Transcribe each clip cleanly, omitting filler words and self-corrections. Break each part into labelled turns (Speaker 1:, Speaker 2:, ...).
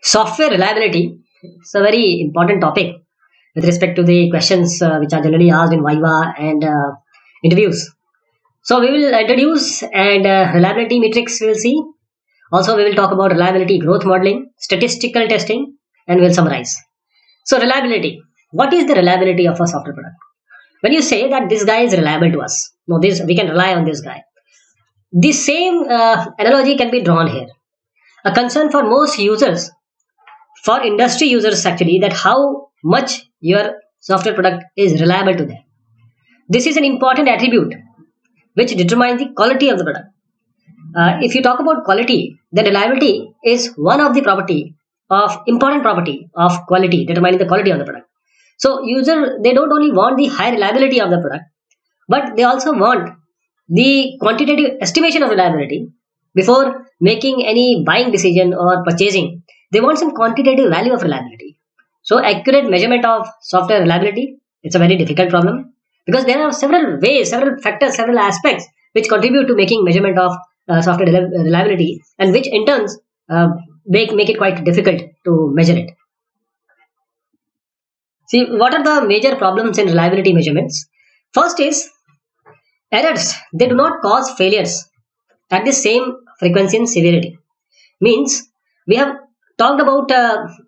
Speaker 1: Software reliability is a very important topic with respect to the questions which are generally asked in Viva and interviews. So we will introduce and reliability metrics we will see. Also we will talk about reliability growth modeling, statistical testing, and we'll summarize. So reliability. What is the reliability of a software product? When you say that this guy is reliable to us, no, this we can rely on this guy. The same analogy can be drawn here. A concern for most users, for industry users actually, that how much your software product is reliable to them. This is an important attribute which determines the quality of the product. If you talk about quality, then reliability is one of the important property of quality, determining the quality of the product. So user, they don't only want the high reliability of the product, but they also want the quantitative estimation of reliability before making any buying decision or purchasing. They want some quantitative value of reliability. So accurate measurement of software reliability, it's a very difficult problem because there are several ways, several factors, several aspects which contribute to making measurement of software reliability, and which in turns make it quite difficult to measure it. See, what are the major problems in reliability measurements? First is errors. They do not cause failures at the same frequency and severity. Means we have talked about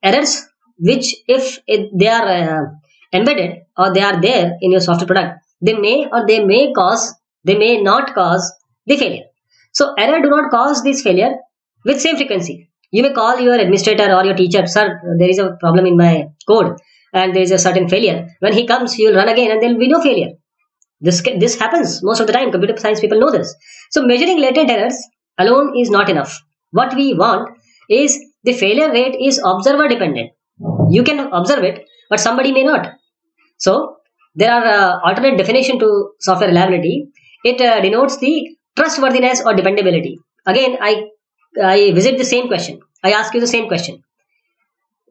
Speaker 1: errors which, if they are embedded or they are there in your software product, they may not cause the failure. So error do not cause this failure with same frequency. You may call your administrator or your teacher, sir, there is a problem in my code and there is a certain failure. When he comes, you will run again and there will be no failure. This happens most of the time. Computer science people know this. So measuring latent errors alone is not enough. What we want is the failure rate is observer dependent. You can observe it, but somebody may not. So there are alternate definition to software reliability. It denotes the trustworthiness or dependability. Again, I visit the same question. I ask you the same question.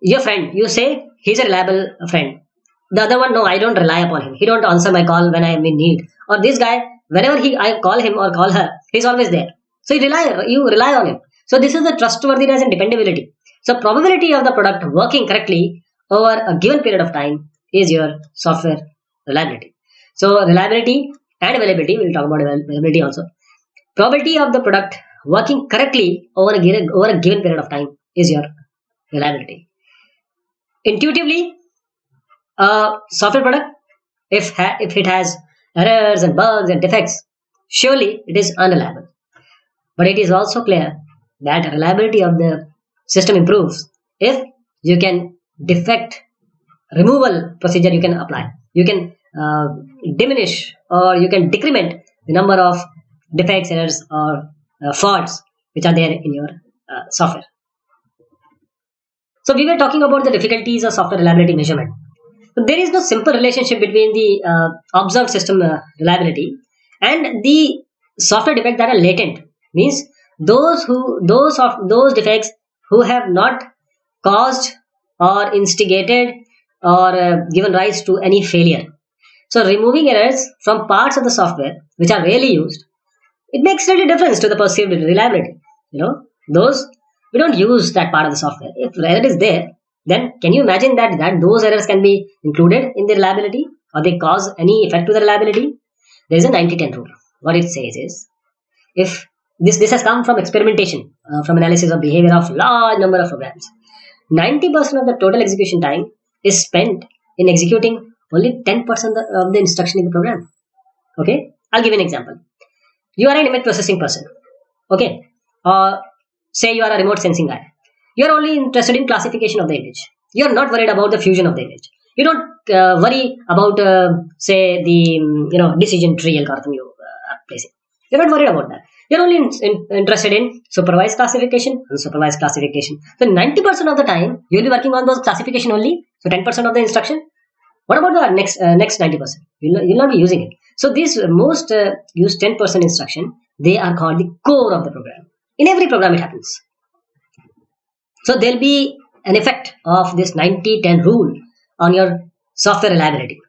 Speaker 1: Your friend, you say he's a reliable friend. The other one, no, I don't rely upon him. He don't answer my call when I am in need. Or this guy, whenever I call him or call her, he's always there. So you rely on him. So this is the trustworthiness and dependability. So probability of the product working correctly over a given period of time is your software reliability. So reliability and availability, we'll talk about availability also. Probability of the product working correctly over a given period of time is your reliability. Intuitively, a software product, if it has errors and bugs and defects, surely it is unreliable. But it is also clear that reliability of the system improves if you can defect removal procedure you can apply. You can diminish or you can decrement the number of defects, errors, or faults which are there in your software. So we were talking about the difficulties of software reliability measurement. So there is no simple relationship between the observed system reliability and the software defects that are latent. Means those defects who have not caused or instigated or given rise to any failure. So removing errors from parts of the software which are rarely used, it makes really difference to the perceived reliability. Those we don't use that part of the software. If error is there, then can you imagine that those errors can be included in the reliability or they cause any effect to the reliability? There is a 90-10 rule. What it says is, if this has come from experimentation, from analysis of behavior of large number of programs, 90% of the total execution time is spent in executing only 10% of the instruction in the program. Okay, I'll give you an example. You are an image processing person. Okay, say you are a remote sensing guy. You are only interested in classification of the image. You are not worried about the fusion of the image. You don't worry about say the decision tree algorithm you are placing. You're not worried about that. You're only interested in supervised classification, unsupervised classification. So 90% of the time you'll be working on those classification only. So 10% of the instruction. What about the next 90%? You'll not be using it. So these most used 10% instruction, they are called the core of the program. In every program it happens. So there'll be an effect of this 90-10 rule on your software reliability.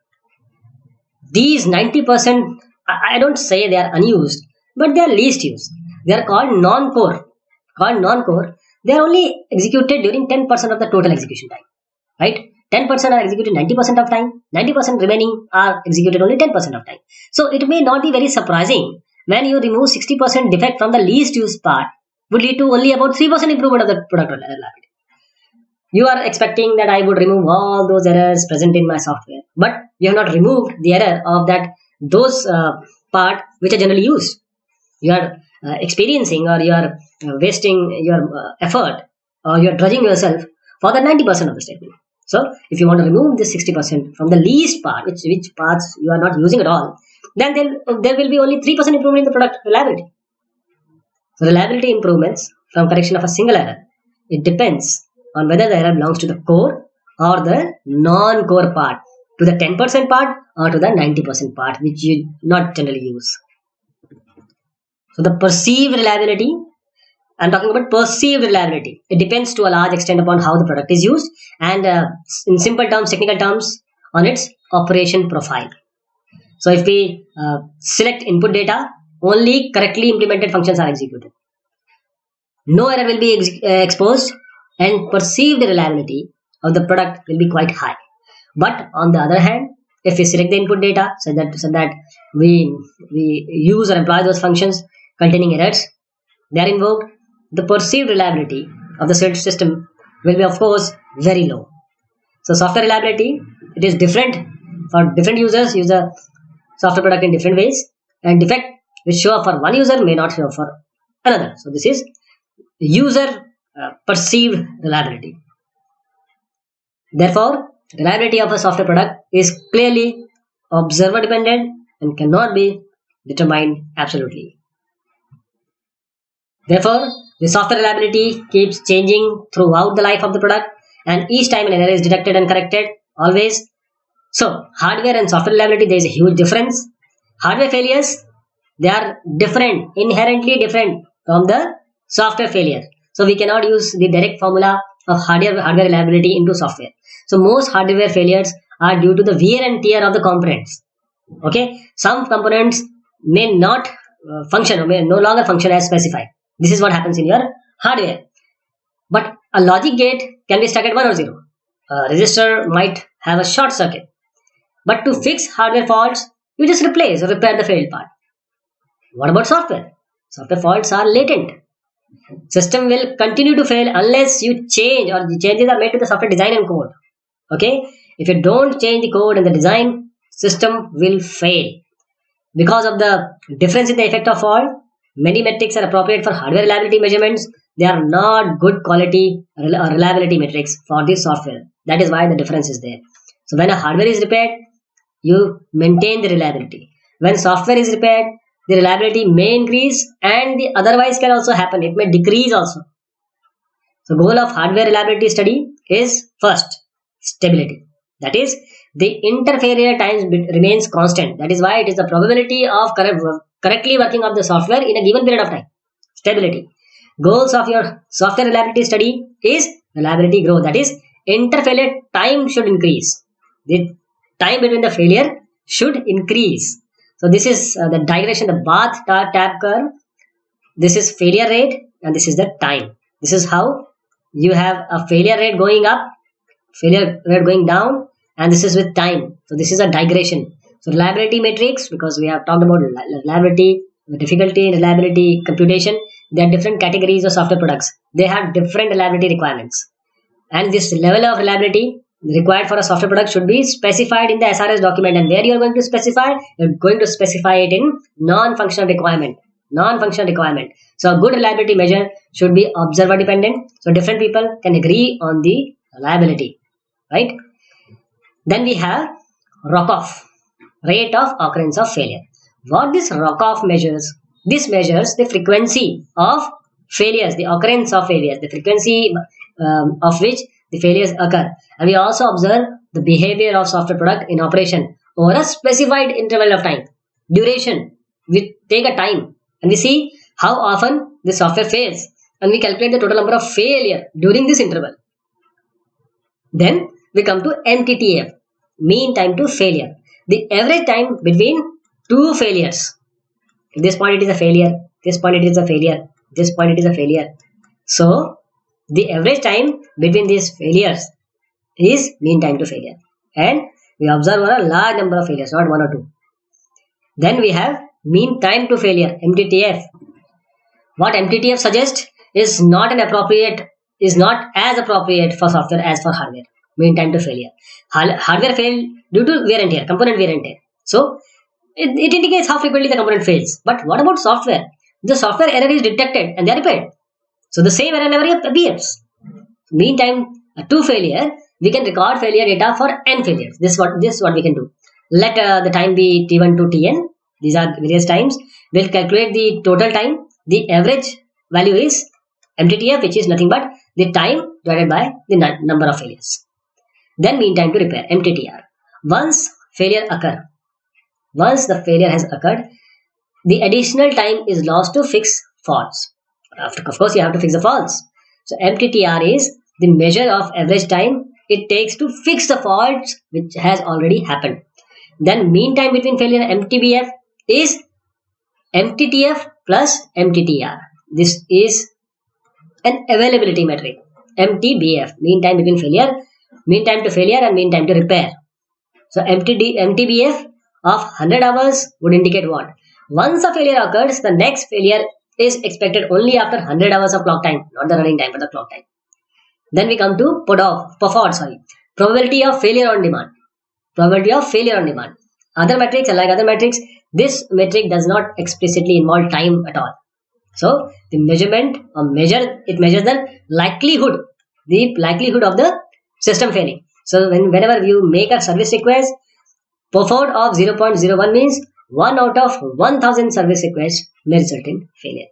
Speaker 1: These 90%, I don't say they are unused, but they are least used. They are called non-core. they are only executed during 10% of the total execution time, right? 10% are executed 90% of time, 90% remaining are executed only 10% of time. So it may not be very surprising when you remove 60% defect from the least used part would lead to only about 3% improvement of the product reliability. You are expecting that I would remove all those errors present in my software, but you have not removed the error of that those part which are generally used. You are experiencing, or you are wasting your effort, or you are drudging yourself for the 90% of the statement. So if you want to remove this 60% from the least part, which parts you are not using at all, then there will be only 3% improvement in the product reliability. So reliability improvements from correction of a single error, it depends on whether the error belongs to the core or the non-core part, to the 10% part or to the 90% part, which you not generally use. So the perceived reliability, I'm talking about perceived reliability. It depends to a large extent upon how the product is used, and in simple terms, technical terms, on its operation profile. So if we select input data, only correctly implemented functions are executed. No error will be exposed, and perceived reliability of the product will be quite high. But on the other hand, if we select the input data so that we use or employ those functions containing errors, they are invoked, the perceived reliability of the system will be, of course, very low. So software reliability, it is different for different users. Use the software product in different ways, and defect which show up for one user may not show up for another. So this is user perceived reliability. Therefore, reliability of a software product is clearly observer dependent and cannot be determined absolutely. Therefore, the software reliability keeps changing throughout the life of the product, and each time an error is detected and corrected, always. So, hardware and software reliability, there is a huge difference. Hardware failures, they are different, inherently different from the software failure. So, we cannot use the direct formula of hardware reliability into software. So, most hardware failures are due to the wear and tear of the components. Okay, some components may not function, or may no longer function as specified. This is what happens in your hardware. But a logic gate can be stuck at 1 or 0. A resistor might have a short circuit. But to fix hardware faults, you just replace or repair the failed part. What about software? Software faults are latent. System will continue to fail unless you change, or the changes are made to the software design and code. Okay? If you don't change the code and the design, system will fail. Because of the difference in the effect of fault, many metrics are appropriate for hardware reliability measurements. They are not good quality or reliability metrics for the software. That is why the difference is there. So when a hardware is repaired, you maintain the reliability. When software is repaired, the reliability may increase, and the otherwise can also happen. It may decrease also. So goal of hardware reliability study is first, stability. That is, the interfailure time remains constant. That is why it is the probability of correctly working of the software in a given period of time. Stability. Goals of your software reliability study is reliability growth. That is, interfailure time should increase. The time between the failure should increase. So this is the digression, the bath tab curve. This is failure rate, and this is the time. This is how you have a failure rate going up, failure rate going down, and this is with time. So this is a digression. So reliability metrics, because we have talked about reliability, difficulty in reliability computation, there are different categories of software products. They have different reliability requirements. And this level of reliability required for a software product should be specified in the SRS document. And where you are going to specify? You're going to specify it in non-functional requirement. Non-functional requirement. So a good reliability measure should be observer dependent. So different people can agree on the reliability. Right? Then we have ROC-off, rate of occurrence of failure. What this ROC-off measures? This measures the frequency of failures, the occurrence of failures, the frequency of which the failures occur. And we also observe the behavior of software product in operation over a specified interval of time. Duration, we take a time and we see how often the software fails, and we calculate the total number of failure during this interval. Then we come to MTTF, mean time to failure, the average time between two failures. At this point it is a failure, this point it is a failure, this point it is a failure. So The average time between these failures is mean time to failure. And we observe a large number of failures, not one or two. Then we have mean time to failure, MTTF. What MTTF suggests is not as appropriate for software as for hardware. Mean time to failure. Hardware failed due to wear and tear, component wear and tear. So it indicates how frequently the component fails. But what about software? The software error is detected and they are repaired. So the same error never appears. Mean time to failure, we can record failure data for n failures. This is what we can do. Let the time be t1 to tn. These are various times. We'll calculate the total time. The average value is MTTF, which is nothing but the time divided by the number of failures. Then mean time to repair, MTTR. Once the failure has occurred, the additional time is lost to fix faults. Of course, you have to fix the faults. So MTTR is the measure of average time it takes to fix the faults which has already happened. Then mean time between failure and MTBF is MTTF plus MTTR. This is an availability metric. MTBF, mean time between failure, mean time to failure and mean time to repair. So MTBF of 100 hours would indicate what? Once a failure occurs, the next failure is expected only after 100 hours of clock time, not the running time but the clock time. Then we come to POFOD, probability of failure on demand. Probability of failure on demand. Other metrics, unlike other metrics, this metric does not explicitly involve time at all. So the it measures the likelihood of the system failing. So whenever you make a service request, POFOD of 0.01 means 1 out of 1000 service requests may result in failure.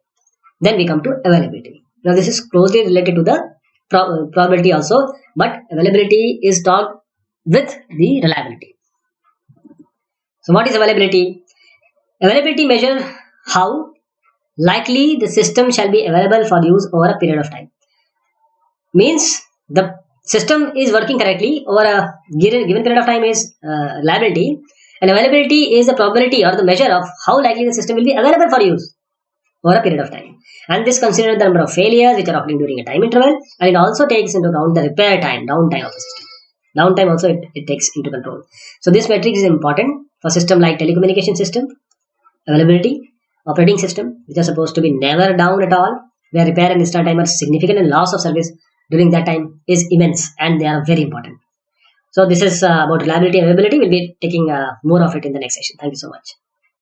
Speaker 1: Then we come to availability. Now this is closely related to the probability also, but availability is talked with the reliability. So what is availability? Availability measures how likely the system shall be available for use over a period of time. Means the system is working correctly over a given period of time is reliability, and availability is the probability or the measure of how likely the system will be available for use over a period of time. And this considers the number of failures which are occurring during a time interval, and it also takes into account the repair time, downtime of the system. Downtime also it takes into control. So this metric is important for system like telecommunication system, availability, operating system, which are supposed to be never down at all, where repair and restart time are significant and loss of service during that time is immense, and they are very important. So this is about reliability and availability. We'll be taking more of it in the next session. Thank you so much.